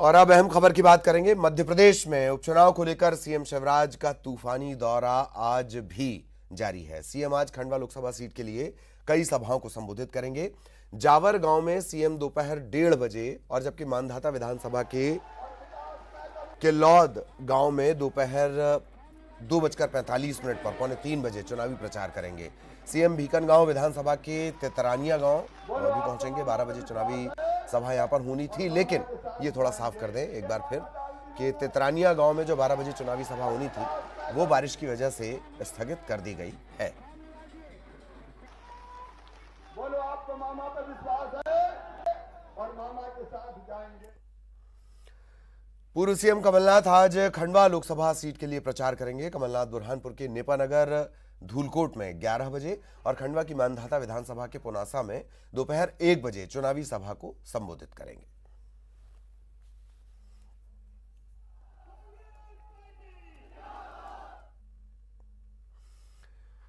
और अब अहम खबर की बात करेंगे। मध्य प्रदेश में उपचुनाव को लेकर सीएम शिवराज का तूफानी दौरा आज भी जारी है। सीएम आज खंडवा लोकसभा सीट के लिए कई सभाओं को संबोधित करेंगे। जावर गांव में सीएम दोपहर 1:30 बजे और जबकि मांधाता विधानसभा के किलौद गांव में दोपहर 2:45 पर 2:45 बजे चुनावी प्रचार करेंगे। सीएम भीकनगांव विधानसभा के तेतरानिया गांव भी पहुंचेंगे। 12 बजे चुनावी सभा यहां पर होनी थी, लेकिन ये थोड़ा साफ कर दें एक बार फिर कि तेतरानिया गांव में जो 12 बजे चुनावी सभा होनी थी वो बारिश की वजह से स्थगित कर दी गई है। बोलो, आपको मामा पर विश्वास है और मामा के साथ जाएंगे। पूर्व सीएम कमलनाथ आज खंडवा लोकसभा सीट के लिए प्रचार करेंगे। कमलनाथ बुरहानपुर के नेपानगर धूलकोट में 11 बजे और खंडवा की मांधाता विधानसभा के पुनासा में दोपहर 1 बजे चुनावी सभा को संबोधित करेंगे।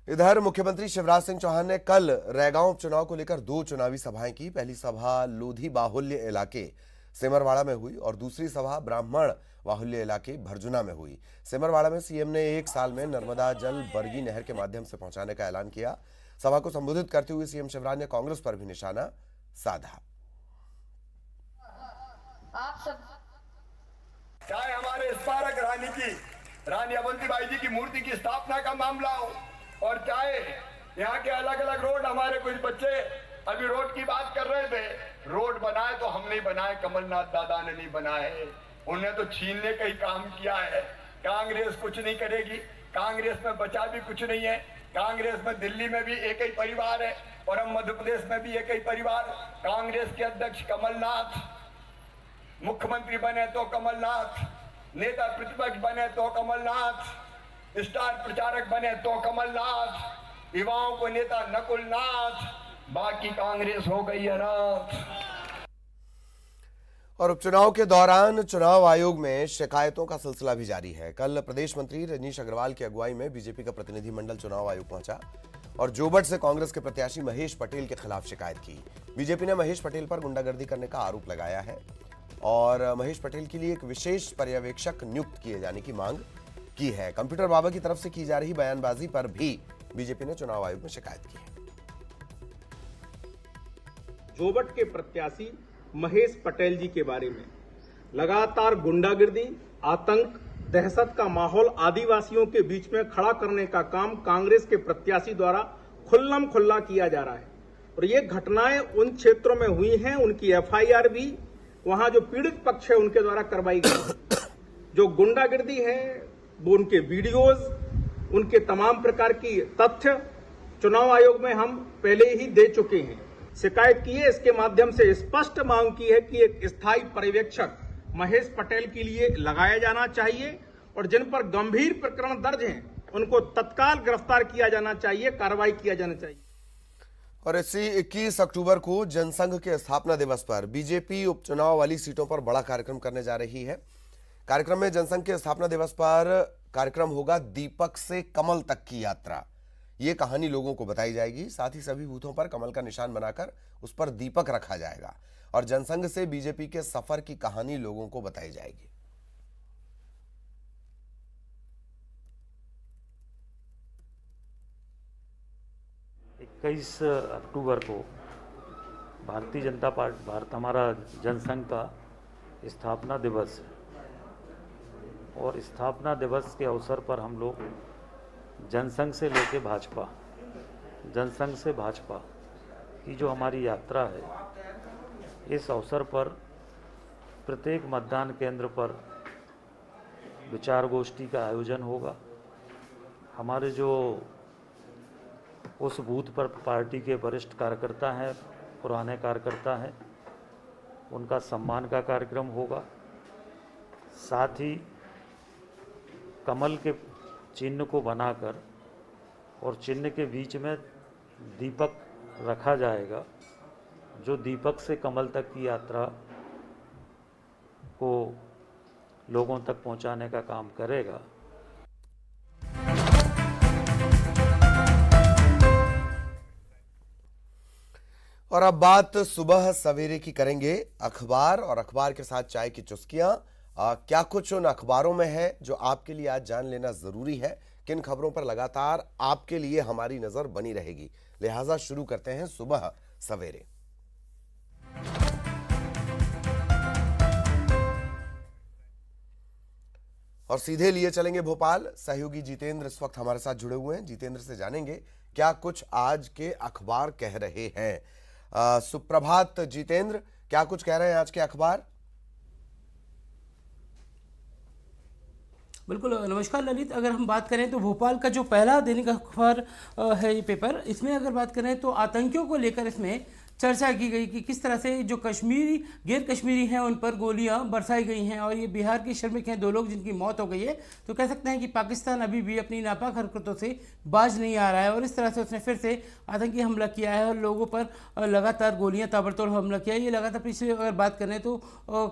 इधर मुख्यमंत्री शिवराज सिंह चौहान ने कल रैगांव उपचुनाव को लेकर 2 चुनावी सभाएं की। पहली सभा लोधी बाहुल्य इलाके सिमरवाड़ा में हुई और दूसरी सभा ब्राह्मण बाहुल्य इलाके भरजुना में हुई। सिमरवाड़ा में सीएम ने 1 साल में नर्मदा जल बरगी नहर के माध्यम से पहुंचाने का ऐलान किया। सभा को संबोधित करते हुए सीएम शिवराज ने कांग्रेस पर भी निशाना साधा। आप सब चाहे हमारे स्मारक रानी अवंतीबाई जी की मूर्ति की स्थापना का मामला हो और चाहे यहाँ के अलग अलग रोड, हमारे कुछ बच्चे अभी रोड की बात कर रहे थे। रोड बनाए तो हम नहीं बनाए, कमलनाथ दादा ने नहीं बनाए, उन्हें तो छीनने का ही काम किया है। कांग्रेस कुछ नहीं करेगी, कांग्रेस में बचा भी कुछ नहीं है। कांग्रेस में दिल्ली में भी एक ही परिवार है और हम मध्य प्रदेश में भी एक ही परिवार। कांग्रेस के अध्यक्ष कमलनाथ, मुख्यमंत्री बने तो कमलनाथ, नेता प्रतिपक्ष बने तो कमलनाथ, स्टार प्रचारक बने तो कमलनाथ, युवाओं को नेता नकुलनाथ, बाकी कांग्रेस हो गई अनाथ। और उपचुनाव के दौरान चुनाव आयोग में शिकायतों का सिलसिला भी जारी है। कल प्रदेश मंत्री रजनीश अग्रवाल की अगुवाई में बीजेपी का प्रतिनिधिमंडल चुनाव आयोग पहुंचा और जोबट से कांग्रेस के प्रत्याशी महेश पटेल के खिलाफ शिकायत की। बीजेपी ने महेश पटेल पर गुंडागर्दी करने का आरोप लगाया है और महेश पटेल के लिए एक विशेष पर्यवेक्षक नियुक्त किए जाने की मांग की है। कंप्यूटर बाबा की तरफ से की जा रही बयानबाजी पर भी बीजेपी ने चुनाव आयोग में शिकायत की है। जोबट के प्रत्याशी महेश पटेल जी के बारे में लगातार गुंडागिर्दी, आतंक, दहशत का माहौल आदिवासियों के बीच में खड़ा करने का काम कांग्रेस के प्रत्याशी द्वारा खुल्लम खुल्ला किया जा रहा है और ये घटनाएं उन क्षेत्रों में हुई हैं। उनकी एफआईआर भी वहां जो पीड़ित पक्ष है उनके द्वारा करवाई गई। जो गुंडागिर्दी है वो उनके वीडियोज, उनके तमाम प्रकार की तथ्य चुनाव आयोग में हम पहले ही दे चुके हैं। शिकायत की है, इसके माध्यम से स्पष्ट मांग की है कि एक स्थायी पर्यवेक्षक महेश पटेल के लिए लगाया जाना चाहिए और जिन पर गंभीर प्रकरण दर्ज हैं उनको तत्काल गिरफ्तार किया जाना चाहिए, कार्रवाई किया जाना चाहिए। और इसी 21 अक्टूबर को जनसंघ के स्थापना दिवस पर बीजेपी उपचुनाव वाली सीटों पर बड़ा कार्यक्रम करने जा रही है। कार्यक्रम में जनसंघ के स्थापना दिवस पर कार्यक्रम होगा दीपक से कमल तक की यात्रा। ये कहानी लोगों को बताई जाएगी। साथ ही सभी बूथों पर कमल का निशान बनाकर उस पर दीपक रखा जाएगा और जनसंघ से बीजेपी के सफर की कहानी लोगों को बताई जाएगी। 21 अक्टूबर को भारतीय जनता पार्टी हमारा जनसंघ का स्थापना दिवस है और स्थापना दिवस के अवसर पर हम लोग जनसंघ से लेके भाजपा, जनसंघ से भाजपा की जो हमारी यात्रा है, इस अवसर पर प्रत्येक मतदान केंद्र पर विचार गोष्ठी का आयोजन होगा। हमारे जो उस बूथ पर पार्टी के वरिष्ठ कार्यकर्ता हैं, पुराने कार्यकर्ता हैं, उनका सम्मान का कार्यक्रम होगा। साथ ही कमल के चिन्ह को बनाकर और चिन्ह के बीच में दीपक रखा जाएगा, जो दीपक से कमल तक की यात्रा को लोगों तक पहुंचाने का काम करेगा। और अब बात सुबह सवेरे की करेंगे। अखबार और अखबार के साथ चाय की चुस्कियां। क्या कुछ उन अखबारों में है जो आपके लिए आज जान लेना जरूरी है, किन खबरों पर लगातार आपके लिए हमारी नजर बनी रहेगी। लिहाजा शुरू करते हैं सुबह सवेरे। और सीधे लिए चलेंगे भोपाल। सहयोगी जितेंद्र इस वक्त हमारे साथ जुड़े हुए हैं। जितेंद्र से जानेंगे क्या कुछ आज के अखबार कह रहे हैं। सुप्रभात जितेंद्र, क्या कुछ कह रहे हैं आज के अखबार? बिल्कुल, नमस्कार ललित। अगर हम बात करें तो भोपाल का जो पहला दैनिक अखबार है ये पेपर, इसमें अगर बात करें तो आतंकियों को लेकर इसमें चर्चा की गई कि किस तरह से जो कश्मीरी गैर कश्मीरी हैं उन पर गोलियां बरसाई गई हैं और ये बिहार के श्रमिक हैं 2 लोग जिनकी मौत हो गई है। तो कह सकते हैं कि पाकिस्तान अभी भी अपनी नापाक हरकतों से बाज नहीं आ रहा है और इस तरह से उसने फिर से आतंकी हमला किया है और लोगों पर लगातार गोलियां ताबड़तोड़ हमला किया है। ये लगातार पिछले अगर बात करें तो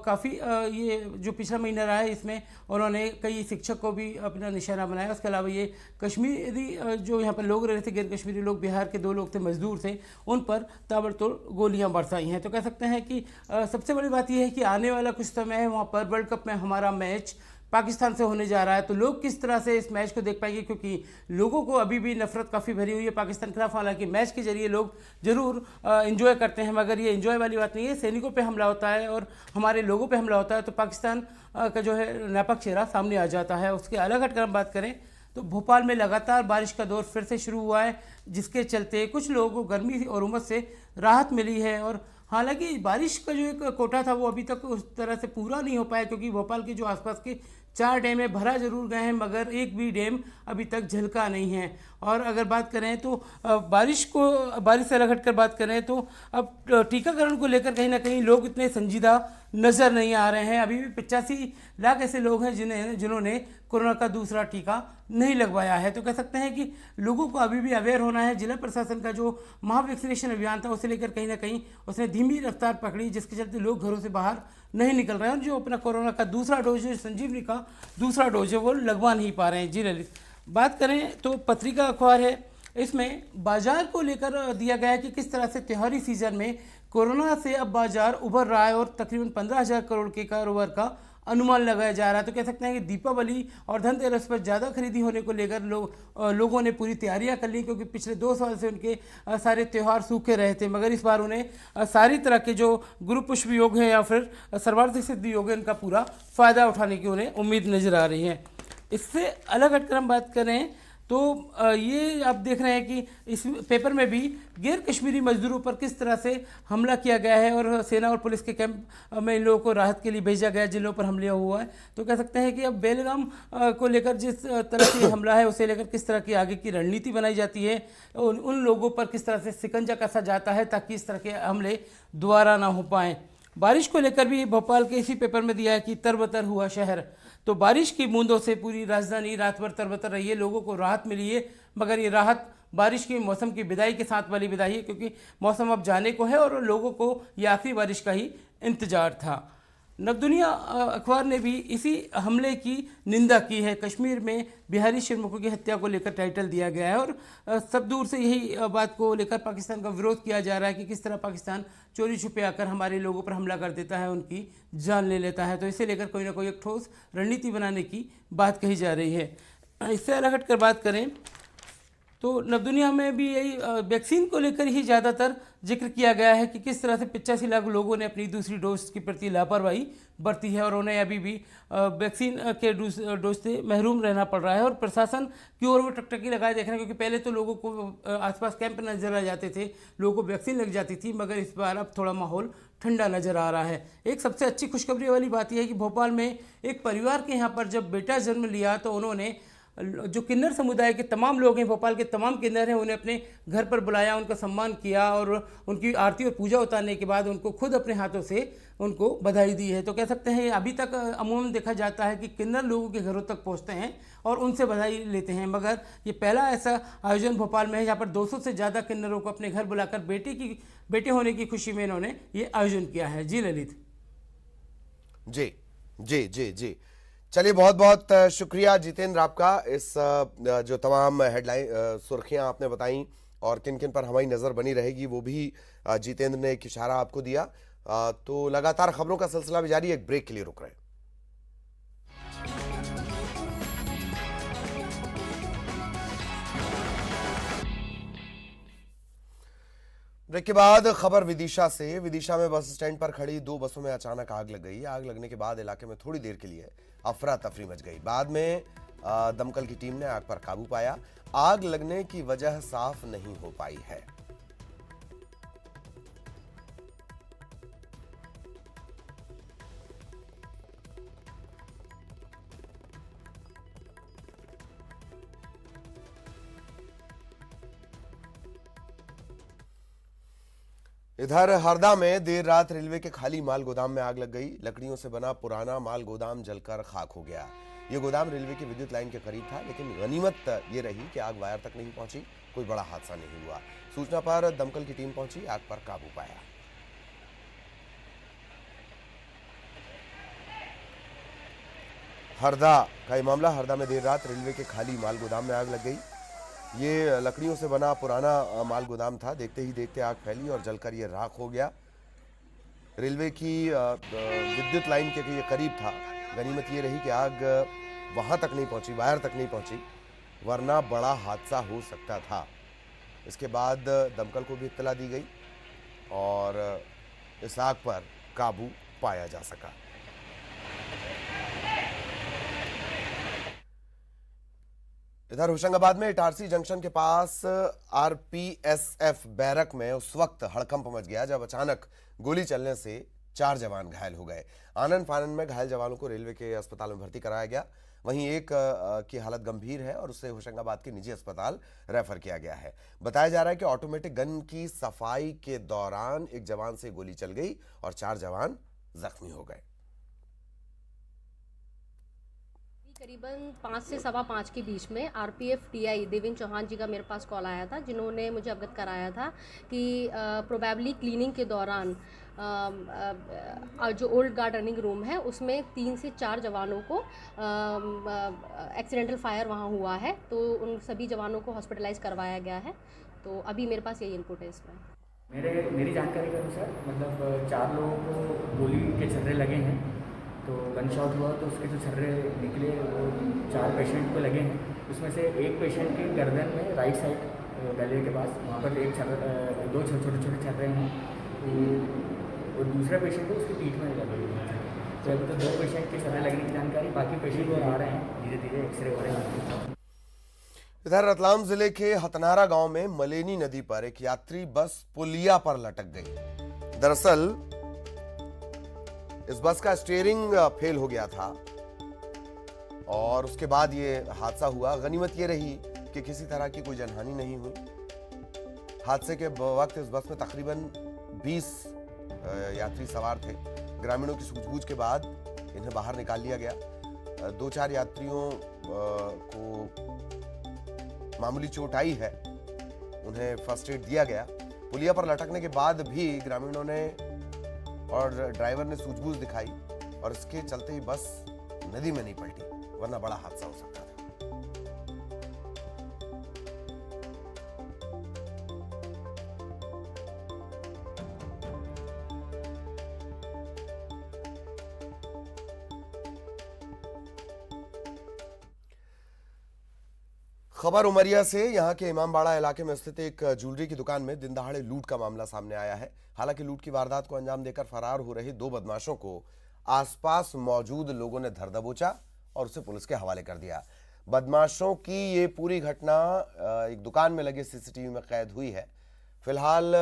काफ़ी ये जो पिछला महीना रहा है इसमें उन्होंने कई शिक्षक को भी अपना निशाना बनाया। उसके अलावा ये कश्मीरी जो यहाँ पर लोग रह रहे थे, गैर कश्मीरी लोग, बिहार के 2 लोग थे, मजदूर थे, उन पर ताबड़तोड़ गोलियां बरसाई हैं। तो कह सकते हैं कि सबसे बड़ी बात यह है कि आने वाला कुछ समय है वहाँ पर वर्ल्ड कप में हमारा मैच पाकिस्तान से होने जा रहा है। तो लोग किस तरह से इस मैच को देख पाएंगे, क्योंकि लोगों को अभी भी नफरत काफ़ी भरी हुई है पाकिस्तान के खिलाफ। हालांकि मैच के जरिए लोग जरूर एंजॉय करते हैं, मगर ये एंजॉय वाली बात नहीं है। सैनिकों पे हमला होता है और हमारे लोगों पे हमला होता है तो पाकिस्तान का जो है नापाक चेहरा सामने आ जाता है। उसके अलग हटकर हम बात करें तो भोपाल में लगातार बारिश का दौर फिर से शुरू हुआ है, जिसके चलते कुछ लोगों को गर्मी और उमस से राहत मिली है। और हालांकि बारिश का जो एक कोटा था वो अभी तक उस तरह से पूरा नहीं हो पाया, क्योंकि भोपाल के जो आसपास के 4 डैम में भरा जरूर गए हैं मगर एक भी डैम अभी तक झलका नहीं है। और अगर बात करें तो बारिश से अलग हटकर बात करें तो अब टीकाकरण को लेकर कहीं ना कहीं लोग इतने संजीदा नज़र नहीं आ रहे हैं। अभी भी 85 लाख ऐसे लोग हैं जिन्होंने कोरोना का दूसरा टीका नहीं लगवाया है। तो कह सकते हैं कि लोगों को अभी भी अवेयर होना है। जिला प्रशासन का जो महा वैक्सीनेशन अभियान था उसे लेकर कहीं ना कहीं उसने धीमी रफ्तार पकड़ी, जिसके चलते लोग घरों से बाहर नहीं निकल रहे हैं और जो अपना कोरोना का दूसरा डोज है, संजीवनी का दूसरा डोज है, वो लगवा नहीं पा रहे हैं। जी ललित, बात करें तो पत्रिका अखबार है, इसमें बाजार को लेकर दिया गया है कि किस तरह से त्योहारी सीजन में कोरोना से अब बाजार उभर रहा है और तकरीबन 15,000 करोड़ के कारोबार का अनुमान लगाया जा रहा है। तो कह सकते हैं कि दीपावली और धनतेरस पर ज़्यादा खरीदी होने को लेकर लोगों ने पूरी तैयारियां कर ली, क्योंकि पिछले 2 साल से उनके सारे त्यौहार सूखे रहे थे। मगर इस बार उन्हें सारी तरह के जो गुरु पुष्प योग है या फिर सर्वार्थ सिद्धि योग है, उनका पूरा फ़ायदा उठाने की उन्हें उम्मीद नज़र आ रही है। इससे अलग हटकर हम बात करें तो ये आप देख रहे हैं कि इस पेपर में भी गैर कश्मीरी मजदूरों पर किस तरह से हमला किया गया है और सेना और पुलिस के कैंप में इन लोगों को राहत के लिए भेजा गया जिन लोगों पर हमला हुआ है। तो कह सकते हैं कि अब बेलगाम को लेकर जिस तरह से हमला है उसे लेकर किस तरह की आगे की रणनीति बनाई जाती है, उन लोगों पर किस तरह से शिकंजा कसा जाता है ताकि इस तरह के हमले दोबारा ना हो पाएँ। बारिश को लेकर भी भोपाल के इसी पेपर में दिया है कि तरबतर हुआ शहर। तो बारिश की बूंदों से पूरी राजधानी रात भर तरबतर रही है, लोगों को राहत मिली है, मगर ये राहत बारिश के मौसम की विदाई के साथ वाली विदाई है, क्योंकि मौसम अब जाने को है और लोगों को ये आखिरी बारिश का ही इंतजार था। नवदुनिया अखबार ने भी इसी हमले की निंदा की है। कश्मीर में बिहारी श्रमिकों की हत्या को लेकर टाइटल दिया गया है और सब दूर से यही बात को लेकर पाकिस्तान का विरोध किया जा रहा है कि किस तरह पाकिस्तान चोरी छुपे आकर हमारे लोगों पर हमला कर देता है, उनकी जान ले लेता है। तो इसे लेकर कोई ना कोई एक ठोस रणनीति बनाने की बात कही जा रही है। इससे अलग हटकर बात करें तो नवदुनिया में भी यही वैक्सीन को लेकर ही ज़्यादातर जिक्र किया गया है कि किस तरह से 85 लाख लोगों ने अपनी दूसरी डोज के प्रति लापरवाही बरती है और उन्हें अभी भी वैक्सीन के डोज से महरूम रहना पड़ रहा है। और प्रशासन की ओर वो टकटकी लगाए देख रहे हैं, क्योंकि पहले तो लोगों को आसपास कैंप नजर आ जाते थे, लोगों को वैक्सीन लग जाती थी, मगर इस बार अब थोड़ा माहौल ठंडा नजर आ रहा है। एक सबसे अच्छी खुशखबरी वाली बात यह है कि भोपाल में एक परिवार के यहाँ पर जब बेटा जन्म लिया तो उन्होंने जो किन्नर समुदाय के तमाम लोग हैं, भोपाल के तमाम किन्नर हैं, उन्हें अपने घर पर बुलाया, उनका सम्मान किया और उनकी आरती और पूजा उतारने के बाद उनको खुद अपने हाथों से उनको बधाई दी है। तो कह सकते हैं अभी तक अमूमन देखा जाता है कि किन्नर लोगों के घरों तक पहुंचते हैं और उनसे बधाई लेते हैं, मगर ये पहला ऐसा आयोजन भोपाल में है जहाँ पर 200 से ज़्यादा किन्नरों को अपने घर बुलाकर बेटे होने की खुशी में इन्होंने ये आयोजन किया है। जी ललित। जी जी जी जी, चलिए बहुत बहुत शुक्रिया जितेंद्र आपका। इस जो तमाम हेडलाइन सुर्खियां आपने बताई और किन किन पर हमारी नजर बनी रहेगी वो भी जितेंद्र ने एक इशारा आपको दिया। तो लगातार खबरों का सिलसिला भी जारी है, एक ब्रेक के लिए रुक रहे हैं। ब्रेक के बाद खबर विदिशा से। विदिशा में बस स्टैंड पर खड़ी 2 बसों में अचानक आग लग गई। आग लगने के बाद इलाके में थोड़ी देर के लिए अफरा तफरी मच गई। बाद में दमकल की टीम ने आग पर काबू पाया। आग लगने की वजह साफ नहीं हो पाई है। इधर हरदा में देर रात रेलवे के खाली माल गोदाम में आग लग गई। लकड़ियों से बना पुराना माल गोदाम जलकर खाक हो गया। ये गोदाम रेलवे की विद्युत लाइन के करीब था, लेकिन गनीमत ये रही कि आग वायर तक नहीं पहुंची, कोई बड़ा हादसा नहीं हुआ। सूचना पर दमकल की टीम पहुंची, आग पर काबू पाया। हरदा का ये मामला। हरदा में देर रात रेलवे के खाली माल गोदाम में आग लग गई। ये लकड़ियों से बना पुराना माल गोदाम था। देखते ही देखते आग फैली और जलकर ये राख हो गया। रेलवे की विद्युत लाइन के ये करीब था। गनीमत ये रही कि आग वहां तक नहीं पहुंची, वायर तक नहीं पहुंची, वरना बड़ा हादसा हो सकता था। इसके बाद दमकल को भी इत्तला दी गई और इस आग पर काबू पाया जा सका। इधर होशंगाबाद में इटारसी जंक्शन के पास आरपीएसएफ बैरक में उस वक्त हड़कंप मच गया जब अचानक गोली चलने से 4 जवान घायल हो गए। आनन फानन में घायल जवानों को रेलवे के अस्पताल में भर्ती कराया गया। वहीं एक की हालत गंभीर है और उसे होशंगाबाद के निजी अस्पताल रेफर किया गया है। बताया जा रहा है कि ऑटोमेटिक गन की सफाई के दौरान एक जवान से गोली चल गई और 4 जवान जख्मी हो गए। करीबन 5 से सवा 5 के बीच में आरपीएफ टीआई देवेंद्र चौहान जी का मेरे पास कॉल आया था, जिन्होंने मुझे अवगत कराया था कि प्रोबेबली क्लीनिंग के दौरान जो ओल्ड गार्ड रनिंग रूम है उसमें 3 से 4 जवानों को एक्सीडेंटल फायर वहाँ हुआ है। तो उन सभी जवानों को हॉस्पिटलाइज करवाया गया है। तो अभी मेरे पास यही इनपुट है इसमें। मेरी जानकारी के अनुसार मतलब 4 लोगों को गोली के छर्रे लगे हैं। तो गन शॉट हुआ तो उसके जो छर्रे निकले वो 4 पेशेंट को लगे हैं। उसमें से एक पेशेंट के गर्दन में राइट साइड गले के पास वहाँ पर एक दो छोटे छोटे छर्रे हैं और दूसरा पेशेंट है उसकी पीठ में लगे हुए हैं। तो अभी तो 2 पेशेंट के छर्रे लगने की जानकारी, बाकी पेशेंट आ रहे हैं, धीरे धीरे एक्सरे हो रहे हैं। इधर रतलाम जिले के हतनारा गांव में मलेनी नदी पर एक यात्री बस पुलिया पर लटक गई। दरअसल इस बस का स्टीयरिंग फेल हो गया था और उसके बाद ये हादसा हुआ। गनीमत ये रही कि किसी तरह की कोई जनहानि नहीं हुई। हादसे के वक्त इस बस में तकरीबन 20 यात्री सवार थे। ग्रामीणों की सूझबूझ के बाद इन्हें बाहर निकाल लिया गया। 2-4 यात्रियों को मामूली चोट आई है, उन्हें फर्स्ट एड दिया गया। पुलिया पर लटकने के बाद भी ग्रामीणों ने और ड्राइवर ने सूझबूझ दिखाई और इसके चलते ही बस नदी में नहीं पलटी, वरना बड़ा हादसा हो सकता था। खबर उमरिया से। यहां के इमामबाड़ा इलाके में स्थित एक ज्वेलरी की दुकान में दिन दहाड़े लूट का मामला सामने आया है। हालांकि लूट की वारदात को अंजाम देकर फरार हो रहे 2 बदमाशों को आसपास मौजूद लोगों ने धर दबोचा और उसे पुलिस के हवाले कर दिया। बदमाशों की ये पूरी घटना एक दुकान में लगे सीसीटीवी में कैद हुई है। फिलहाल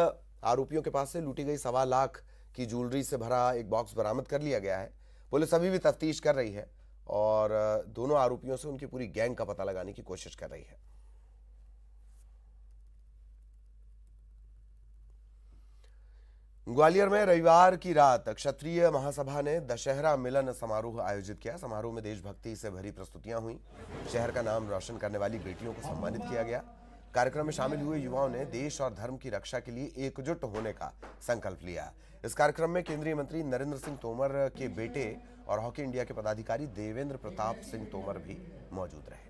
आरोपियों के पास से लूटी गई 1.25 लाख की ज्वेलरी से भरा एक बॉक्स बरामद कर लिया गया है। पुलिस अभी भी तफ्तीश कर रही है और दोनों आरोपियों से उनकी पूरी गैंग का पता लगाने की कोशिश कर रही है। ग्वालियर में रविवार की रात क्षत्रिय महासभा ने दशहरा मिलन समारोह आयोजित किया। समारोह में देशभक्ति से भरी प्रस्तुतियां हुई। शहर का नाम रोशन करने वाली बेटियों को सम्मानित किया गया। कार्यक्रम में शामिल हुए युवाओं ने देश और धर्म की रक्षा के लिए एकजुट होने का संकल्प लिया। इस कार्यक्रम में केंद्रीय मंत्री नरेंद्र सिंह तोमर के बेटे और हॉकी इंडिया के पदाधिकारी देवेंद्र प्रताप सिंह तोमर भी मौजूद रहे।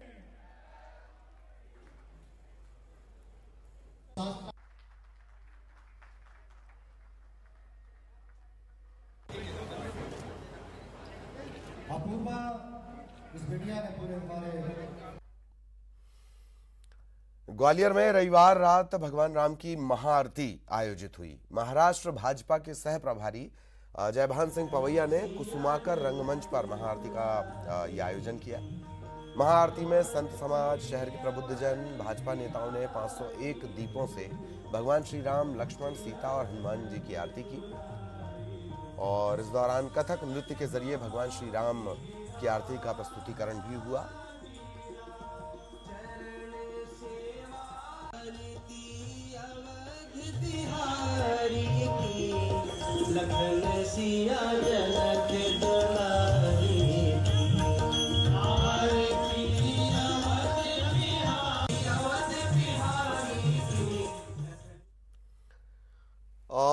अपूर्वा इस बिटिया ने पूरे हमारे ग्वालियर में रविवार रात भगवान राम की महाआरती आयोजित हुई। महाराष्ट्र भाजपा के सह प्रभारी जयभान सिंह पवैया ने कुसुमाकर रंगमंच पर महाआरती का ये आयोजन किया। महाआरती में संत समाज, शहर के प्रबुद्धजन, भाजपा नेताओं ने 501 दीपों से भगवान श्री राम, लक्ष्मण, सीता और हनुमान जी की आरती की और इस दौरान कथक नृत्य के जरिए भगवान श्री राम की आरती का प्रस्तुतिकरण भी हुआ।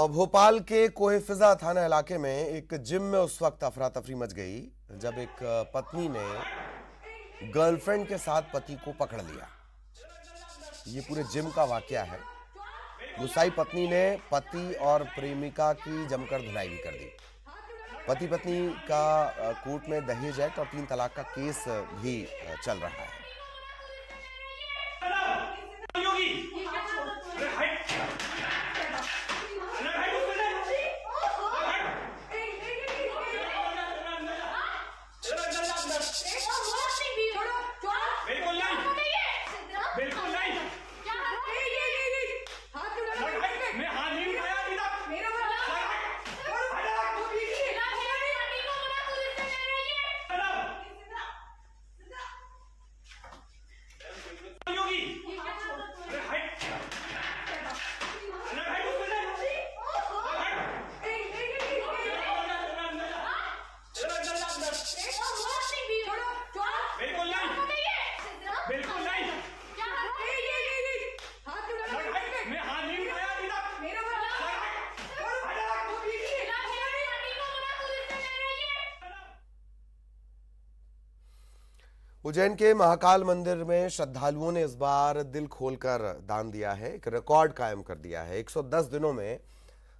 भोपाल के कोहेफिजा थाना इलाके में एक जिम में उस वक्त अफरा तफरी मच गई जब एक पत्नी ने गर्लफ्रेंड के साथ पति को पकड़ लिया। ये पूरे जिम का वाकया है। गुस्साई पत्नी ने पति और प्रेमिका की जमकर धुनाई भी कर दी। पति पत्नी का कोर्ट में दहेज एक्ट और 3 तलाक का केस भी चल रहा है। उज्जैन के महाकाल मंदिर में श्रद्धालुओं ने इस बार दिल खोलकर दान दिया है। एक रिकॉर्ड कायम कर दिया है। 110 दिनों में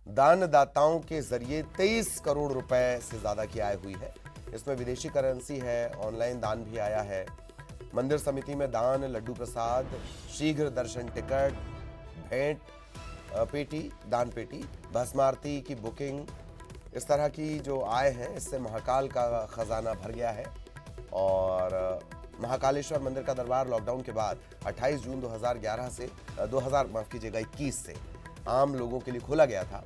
दानदाताओं के जरिए 23 करोड़ रुपए से ज्यादा की आय हुई है। इसमें विदेशी करेंसी है, ऑनलाइन दान भी आया है। मंदिर समिति में दान, लड्डू प्रसाद, शीघ्र दर्शन टिकट, भेंट पेटी, दान पेटी, भस्म आरती की बुकिंग, इस तरह की जो आय है इससे महाकाल का खजाना भर गया है। और महाकालेश्वर मंदिर का दरबार लॉकडाउन के बाद 28 जून 2011 से 21 से आम लोगों के लिए खोला गया था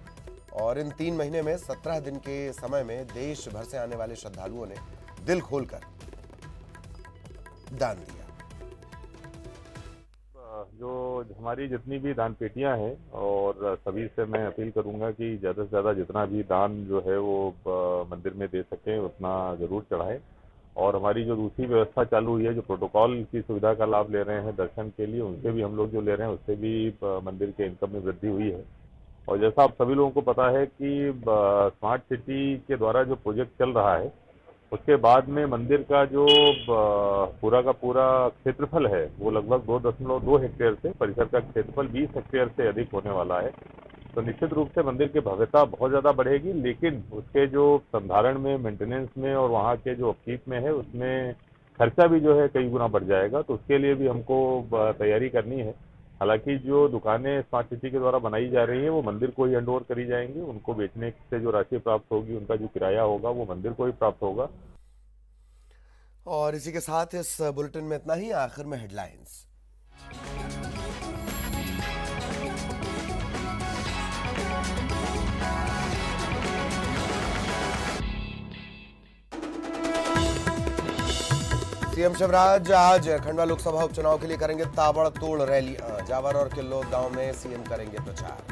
और इन 3 महीने में 17 दिन के समय में देश भर से आने वाले श्रद्धालुओं ने दिल खोलकर दान दिया। जो हमारी जितनी भी दान पेटियां हैं और सभी से मैं अपील करूंगा कि ज़्यादा से ज़्यादा जितना भी दान जो है वो मंदिर में दे सकें उतना ज़रूर चढ़ाएं। और हमारी जो दूसरी व्यवस्था चालू हुई है, जो प्रोटोकॉल की सुविधा का लाभ ले रहे हैं दर्शन के लिए, उनसे भी हम लोग जो ले रहे हैं उससे भी मंदिर के इनकम में वृद्धि हुई है। और जैसा आप सभी लोगों को पता है कि स्मार्ट सिटी के द्वारा जो प्रोजेक्ट चल रहा है उसके बाद में मंदिर का जो पूरा का पूरा क्षेत्रफल है वो लगभग 2.2 हेक्टेयर से, परिसर का क्षेत्रफल 20 हेक्टेयर से अधिक होने वाला है। तो निश्चित रूप से मंदिर की भव्यता बहुत ज़्यादा बढ़ेगी, लेकिन उसके जो संधारण में, मेंटेनेंस में और वहाँ के जो अपकीप में है उसमें खर्चा भी जो है कई गुना बढ़ जाएगा। तो उसके लिए भी हमको तैयारी करनी है। हालांकि जो दुकानें स्मार्ट सिटी के द्वारा बनाई जा रही है वो मंदिर को ही हैंड ओवर करी जाएंगी। उनको बेचने से जो राशि प्राप्त होगी, उनका जो किराया होगा वो मंदिर को ही प्राप्त होगा। और इसी के साथ इस बुलेटिन में इतना ही। आखिर में हेडलाइंस। सीएम शिवराज आज खंडवा लोकसभा उपचुनाव के लिए करेंगे ताबड़तोड़ रैली। जावर और किल्लोद गांव में सीएम करेंगे प्रचार।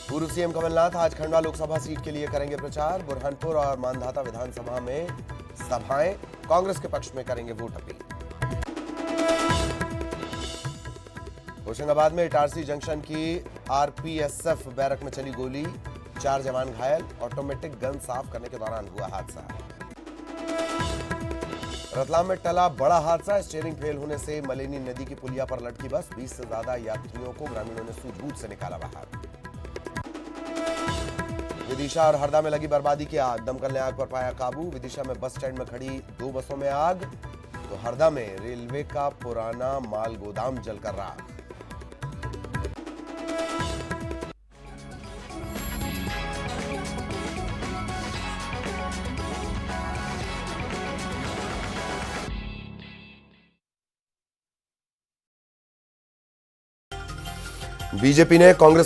पूर्व सीएम कमलनाथ आज खंडवा लोकसभा सीट के लिए करेंगे प्रचार। बुरहानपुर और मांधाता विधानसभा में सभाएं, कांग्रेस के पक्ष में करेंगे वोट अपील। होशंगाबाद में इटारसी जंक्शन की आरपीएसएफ बैरक में चली गोली, 4 जवान घायल। ऑटोमेटिक गन साफ करने के दौरान हुआ हादसा। रतलाम में टला बड़ा हादसा, स्टीयरिंग फेल होने से मलेनी नदी की पुलिया पर लटकी बस, 20 से ज्यादा यात्रियों को ग्रामीणों ने सूझबूझ से निकाला बाहर। विदिशा और हरदा में लगी बर्बादी की आग, दमकल ने आग पर पाया काबू। विदिशा में बस स्टैंड में खड़ी 2 बसों में आग, तो हरदा में रेलवे का पुराना माल गोदाम जलकर राख। बीजेपी ने कांग्रेस